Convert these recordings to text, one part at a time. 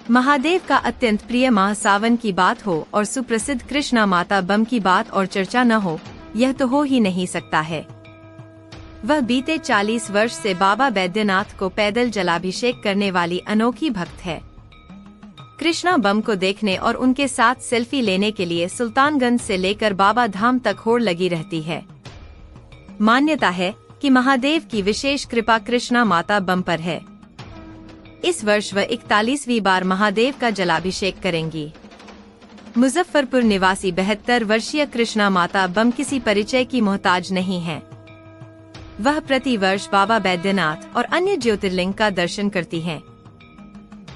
महादेव का अत्यंत प्रिय माह सावन की बात हो और सुप्रसिद्ध कृष्णा माता बम की बात और चर्चा न हो, यह तो हो ही नहीं सकता है। वह बीते 40 वर्ष से बाबा बैद्यनाथ को पैदल जलाभिषेक करने वाली अनोखी भक्त है। कृष्णा बम को देखने और उनके साथ सेल्फी लेने के लिए सुल्तानगंज से लेकर बाबा धाम तक होड़ लगी रहती है। मान्यता है कि महादेव की विशेष कृपा कृष्णा माता बम पर है। इस वर्ष वह 41वीं बार महादेव का जलाभिषेक करेंगी। मुजफ्फरपुर निवासी 72 वर्षीय कृष्णा माता बम किसी परिचय की मोहताज नहीं है। वह प्रति वर्ष बाबा बैद्यनाथ और अन्य ज्योतिर्लिंग का दर्शन करती हैं।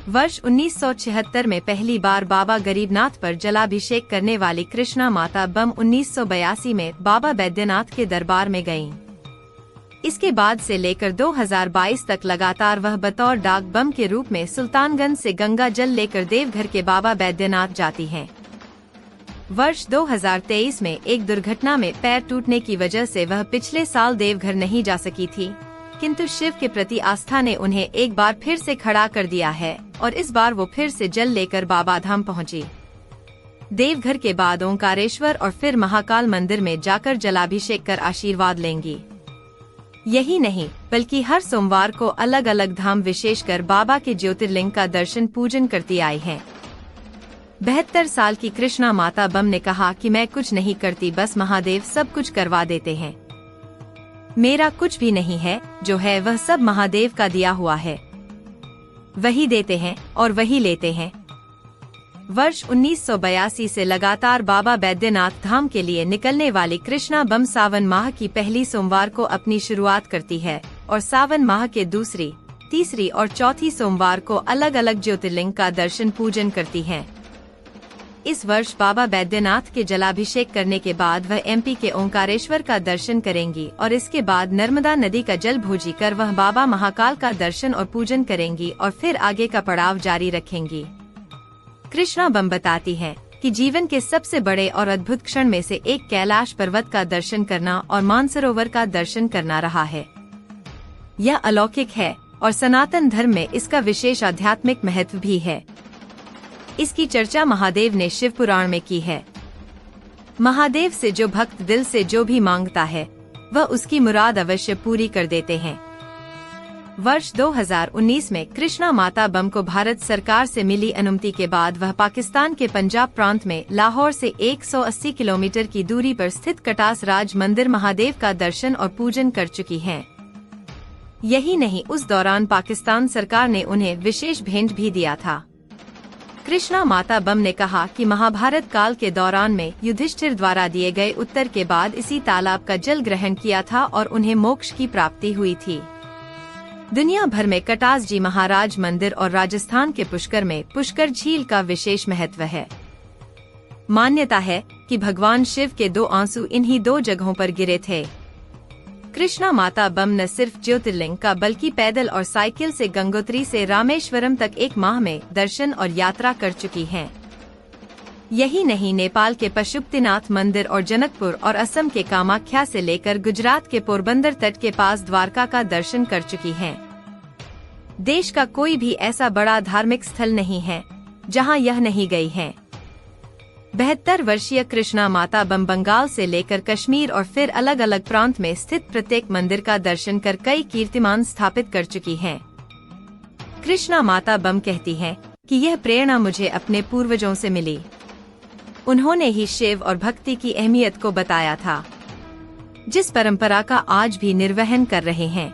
वर्ष 1976 में पहली बार बाबा गरीबनाथ पर जलाभिषेक करने वाली कृष्णा माता बम 1982 में बाबा बैद्यनाथ के दरबार में गईं। इसके बाद से लेकर 2022 तक लगातार वह बतौर डाक बम के रूप में सुल्तानगंज से गंगा जल लेकर देवघर के बाबा बैद्यनाथ जाती हैं। वर्ष 2023 में एक दुर्घटना में पैर टूटने की वजह से वह पिछले साल देवघर नहीं जा सकी थी, किंतु शिव के प्रति आस्था ने उन्हें एक बार फिर से खड़ा कर दिया है और इस बार वो फिर से जल लेकर बाबा धाम पहुंची। देवघर के बाद ओंकारेश्वर और फिर महाकाल मंदिर में जाकर जलाभिषेक कर आशीर्वाद लेंगी। यही नहीं बल्कि हर सोमवार को अलग अलग धाम विशेषकर बाबा के ज्योतिर्लिंग का दर्शन पूजन करती आई हैं। 72 साल की कृष्णा माता बम ने कहा कि मैं कुछ नहीं करती, बस महादेव सब कुछ करवा देते हैं। मेरा कुछ भी नहीं है, जो है वह सब महादेव का दिया हुआ है। वही देते हैं और वही लेते हैं। वर्ष 1982 से लगातार बाबा बैद्यनाथ धाम के लिए निकलने वाली कृष्णा बम सावन माह की पहली सोमवार को अपनी शुरुआत करती है और सावन माह के दूसरी, तीसरी और चौथी सोमवार को अलग अलग ज्योतिर्लिंग का दर्शन पूजन करती हैं। इस वर्ष बाबा बैद्यनाथ के जलाभिषेक करने के बाद वह एमपी के ओंकारेश्वर का दर्शन करेंगी और इसके बाद नर्मदा नदी का जल भोजी कर वह बाबा महाकाल का दर्शन और पूजन करेंगी और फिर आगे का पड़ाव जारी रखेंगी। कृष्णा बम बताती हैं कि जीवन के सबसे बड़े और अद्भुत क्षण में से एक कैलाश पर्वत का दर्शन करना और मानसरोवर का दर्शन करना रहा है। यह अलौकिक है और सनातन धर्म में इसका विशेष आध्यात्मिक महत्व भी है। इसकी चर्चा महादेव ने शिव पुराण में की है। महादेव से जो भक्त दिल से जो भी मांगता है वह उसकी मुराद अवश्य पूरी कर देते हैं। वर्ष 2019 में कृष्णा माता बम को भारत सरकार से मिली अनुमति के बाद वह पाकिस्तान के पंजाब प्रांत में लाहौर से 180 किलोमीटर की दूरी पर स्थित कटास राज मंदिर महादेव का दर्शन और पूजन कर चुकी हैं। यही नहीं, उस दौरान पाकिस्तान सरकार ने उन्हें विशेष भेंट भी दिया था। कृष्णा माता बम ने कहा कि महाभारत काल के दौरान में युधिष्ठिर द्वारा दिए गए उत्तर के बाद इसी तालाब का जल ग्रहण किया था और उन्हें मोक्ष की प्राप्ति हुई थी। दुनिया भर में कटास जी महाराज मंदिर और राजस्थान के पुष्कर में पुष्कर झील का विशेष महत्व है। मान्यता है कि भगवान शिव के 2 आंसू इन्हीं 2 जगहों पर गिरे थे। कृष्णा माता बम न सिर्फ ज्योतिर्लिंग का बल्कि पैदल और साइकिल से गंगोत्री से रामेश्वरम तक 1 माह में दर्शन और यात्रा कर चुकी हैं। यही नहीं, नेपाल के पशुपतिनाथ मंदिर और जनकपुर और असम के कामाख्या से लेकर गुजरात के पोरबंदर तट के पास द्वारका का दर्शन कर चुकी हैं। देश का कोई भी ऐसा बड़ा धार्मिक स्थल नहीं है जहां यह नहीं गई हैं। 72 वर्षीय कृष्णा माता बम बंगाल से लेकर कश्मीर और फिर अलग अलग प्रांत में स्थित प्रत्येक मंदिर का दर्शन कर कई कीर्तिमान स्थापित कर चुकी हैं। कृष्णा माता बम कहती हैं कि यह प्रेरणा मुझे अपने पूर्वजों से मिली। उन्होंने ही शिव और भक्ति की अहमियत को बताया था, जिस परंपरा का आज भी निर्वहन कर रहे हैं।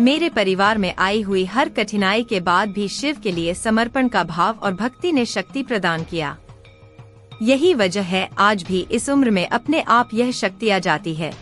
मेरे परिवार में आई हुई हर कठिनाई के बाद भी शिव के लिए समर्पण का भाव और भक्ति ने शक्ति प्रदान किया। यही वजह है आज भी इस उम्र में अपने आप यह शक्ति आ जाती है।